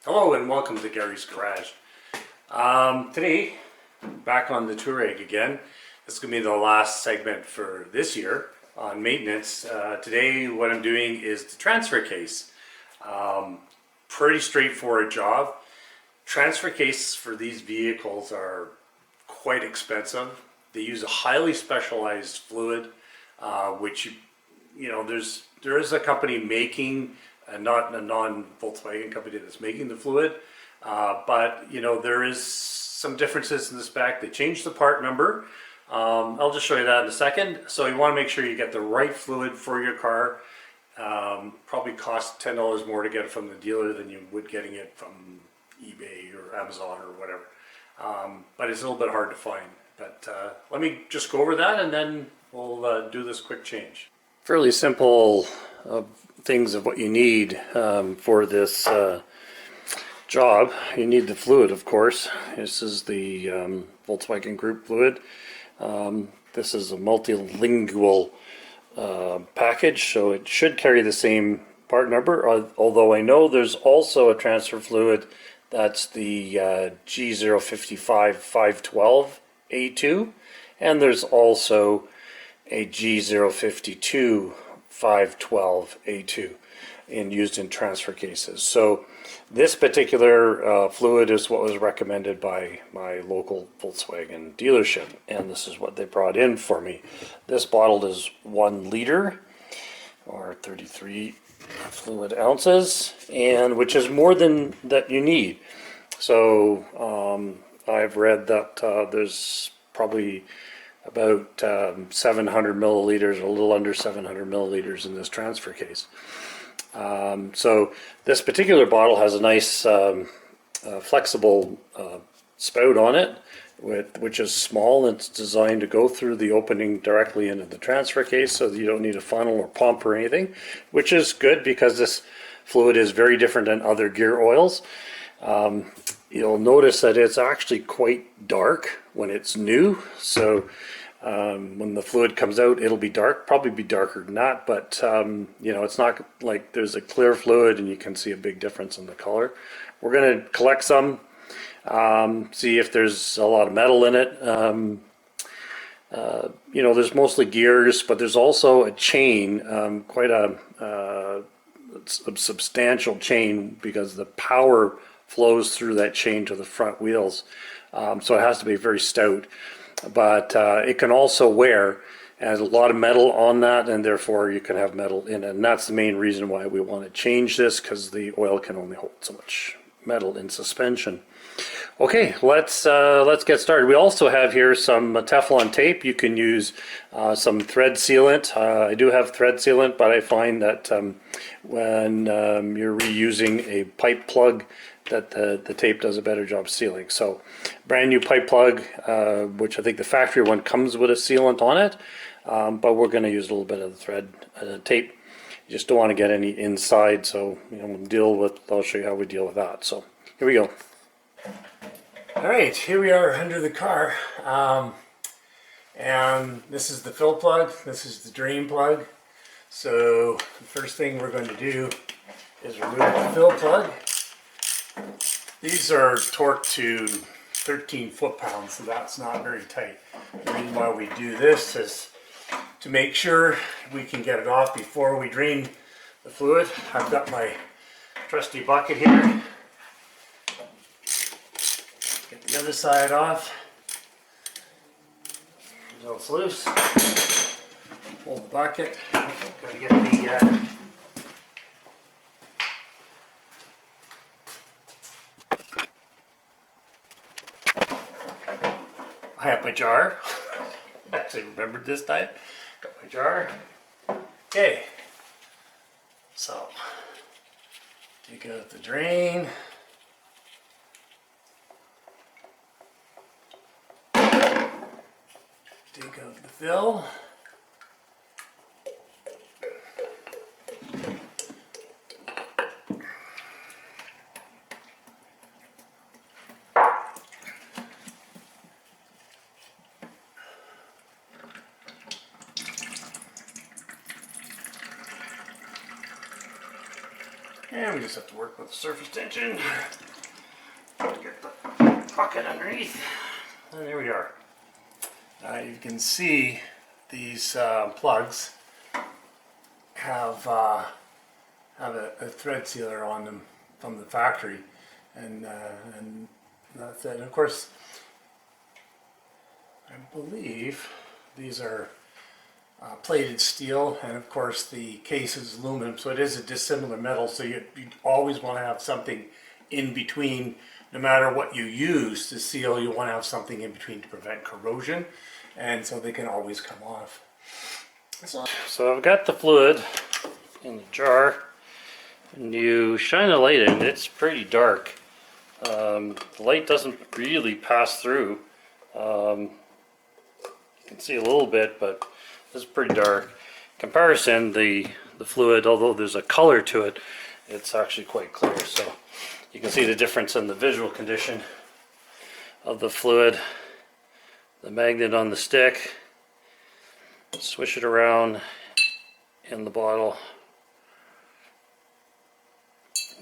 Hello and welcome to Gary's Garage. Today, back on the Touareg again. This is going to be the last segment for this year on maintenance. Today what I'm doing is the transfer case. Pretty straightforward job. Transfer cases for these vehicles are quite expensive. They use a highly specialized fluid, which there is a company making, not a non-Volkswagen company that's making the fluid, but there is some differences in the spec. They changed the part number. I'll just show you that in a second. So you want to make sure you get the right fluid for your car. Probably costs $10 more to get it from the dealer than you would getting it from eBay or Amazon or whatever. But it's a little bit hard to find. But let me just go over that and then we'll do this quick change. Fairly simple things of what you need for this job. You need the fluid, of course. This is the Volkswagen Group fluid. This is a multilingual package, so it should carry the same part number, although I know there's also a transfer fluid that's the G055 512 A2, and there's also a G052 512 A2 used in transfer cases. So this particular fluid is what was recommended by my local Volkswagen dealership, and this is what they brought in for me. This bottle is 1 liter or 33 fluid ounces, and which is more than that you need. So I've read that there's probably about 700 milliliters, a little under 700 milliliters in this transfer case. So this particular bottle has a nice flexible spout on it, which is small, and it's designed to go through the opening directly into the transfer case, so that you don't need a funnel or pump or anything, which is good because this fluid is very different than other gear oils. You'll notice that it's actually quite dark when it's new, so when the fluid comes out it'll be dark, probably be darker than that, but it's not like there's a clear fluid and you can see a big difference in the color. We're going to collect some, see if there's a lot of metal in it. There's mostly gears, but there's also a chain, quite a substantial chain, because the power flows through that chain to the front wheels, so it has to be very stout, but it can also wear. It has a lot of metal on that, and therefore you can have metal in it, and that's the main reason why we want to change this, because the oil can only hold so much metal in suspension. Okay, let's get started. We also have here some Teflon tape. You can use some thread sealant. I do have thread sealant, but I find that when you're reusing a pipe plug, that the tape does a better job sealing. So brand new pipe plug, which I think the factory one comes with a sealant on it, but we're going to use a little bit of the thread tape. You just don't want to get any inside, so I'll show you how we deal with that. So here we go. Alright, here we are under the car, and this is the fill plug, this is the drain plug. So the first thing we're going to do is remove the fill plug. These are torqued to 13 foot-pounds, so that's not very tight. The reason why we do this is to make sure we can get it off before we drain the fluid. I've got my trusty bucket here. Get the other side off. So it's loose. Hold the bucket. Gotta get the I have my jar. Actually remembered this time. Got my jar. Okay. So take out the drain. Take out the fill. And we just have to work with the surface tension to get the bucket underneath. And there we are. You can see these plugs have a thread sealer on them from the factory, and that's it. And of course, I believe these are plated steel, and of course the case is aluminum, so it is a dissimilar metal, so you always want to have something in between. No matter what you use to seal, you want to have something in between to prevent corrosion, and so they can always come off. So I've got the fluid in the jar, and you shine a light in, it's pretty dark. The light doesn't really pass through. You can see a little bit, but it's pretty dark. In comparison, the fluid, although there's a color to it, it's actually quite clear. So you can see the difference in the visual condition of the fluid. The magnet on the stick, swish it around in the bottle.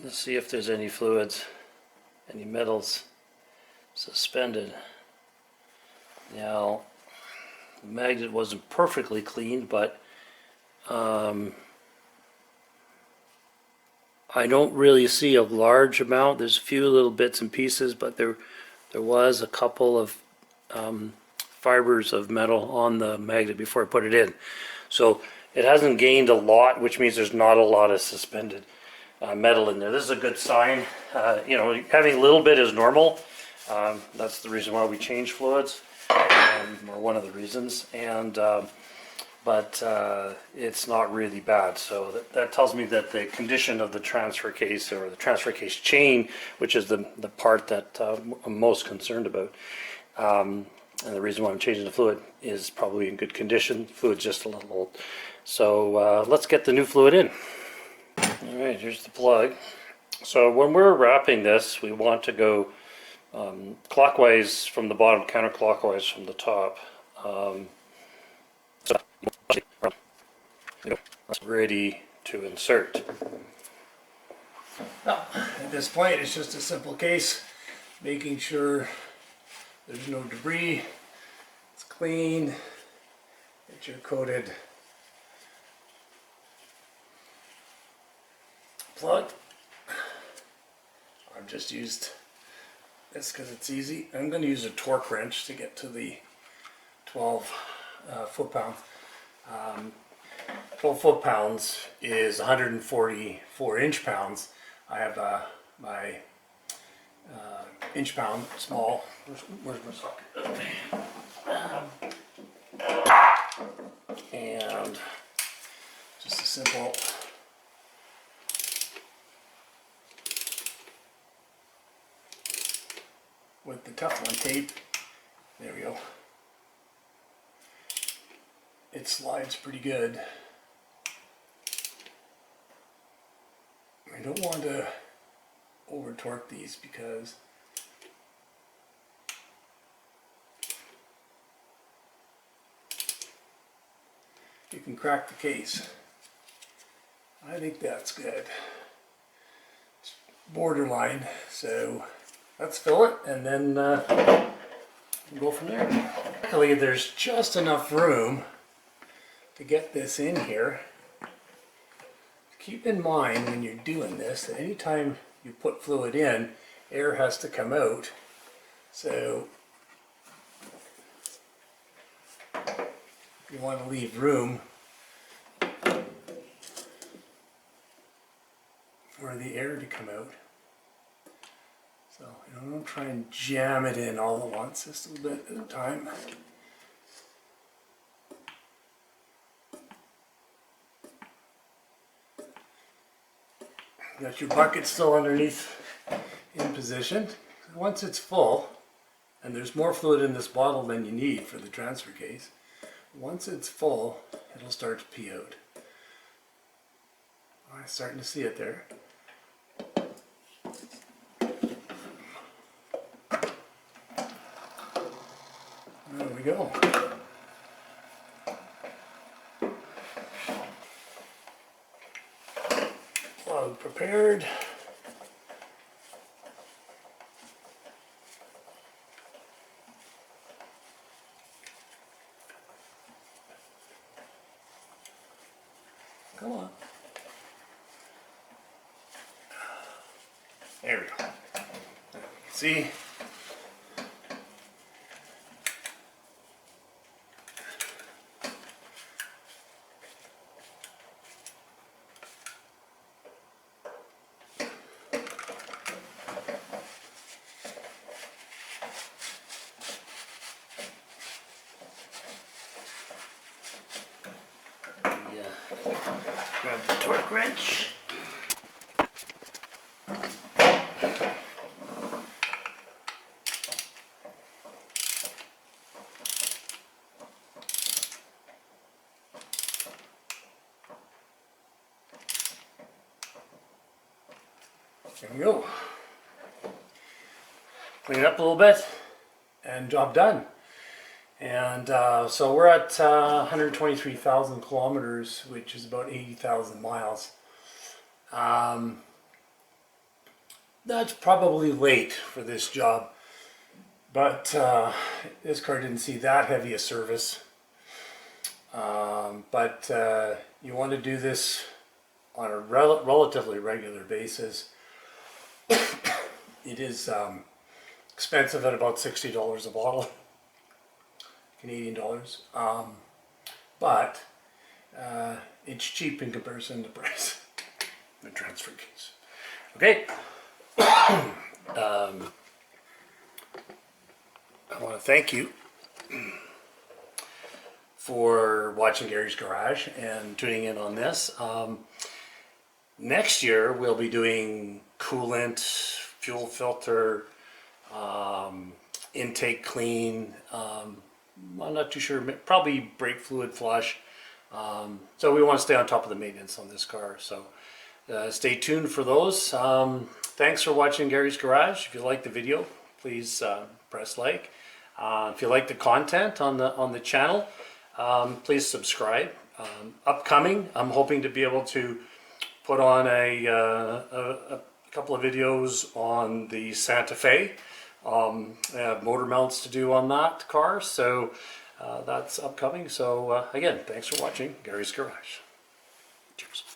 Let's see if there's any fluids, any metals suspended. Now, the magnet wasn't perfectly clean, but I don't really see a large amount. There's a few little bits and pieces, but there was a couple of fibers of metal on the magnet before I put it in. So it hasn't gained a lot, which means there's not a lot of suspended metal in there. This is a good sign. You know, having a little bit is normal. That's the reason why we change fluids. Or one of the reasons, and but it's not really bad, so that tells me that the condition of the transfer case, or the transfer case chain, which is the part that I'm most concerned about, and the reason why I'm changing the fluid, is probably in good condition. The fluid's just a little old, so let's get the new fluid in. Alright, here's the plug. So when we're wrapping this, we want to go clockwise from the bottom, counterclockwise from the top. Ready to insert. Now, at this point, it's just a simple case, making sure there's no debris, it's clean, get your coated plug. I've just used this because it's easy. I'm going to use a torque wrench to get to the 12 foot-pounds. 12 foot-pounds is 144 inch-pounds. I have my inch-pound small. Where's my socket? And just a simple with the Teflon tape. There we go. It slides pretty good. I don't want to over torque these because you can crack the case. I think that's good. It's borderline, so let's fill it and then go from there. Luckily, there's just enough room to get this in here. Keep in mind when you're doing this that anytime you put fluid in, air has to come out. So you want to leave room for the air to come out. So you don't try and jam it in all at once, just a little bit at a time. You got your bucket still underneath in position. Once it's full, and there's more fluid in this bottle than you need for the transfer case, once it's full, it'll start to pee out. I'm starting to see it there. There we go. Plug prepared. prepared. Come on. There we go. See? Grab the torque wrench. There we go. Clean it up a little bit and job done. And so we're at 123,000 kilometers, which is about 80,000 miles. That's probably late for this job, but this car didn't see that heavy a service. But you want to do this on a relatively regular basis. It is expensive at about $60 a bottle. Canadian dollars, but it's cheap in comparison to the price of the transfer case. Okay, I want to thank you for watching Gary's Garage and tuning in on this. Next year we'll be doing coolant, fuel filter, intake clean. I'm not too sure, probably brake fluid flush. So we want to stay on top of the maintenance on this car. So stay tuned for those. Thanks for watching Gary's Garage. If you like the video, please press like. If you like the content on the channel, please subscribe. Upcoming, I'm hoping to be able to put on a couple of videos on the Santa Fe. I have motor mounts to do on that car, so that's upcoming. So again, thanks for watching Gary's Garage. Cheers.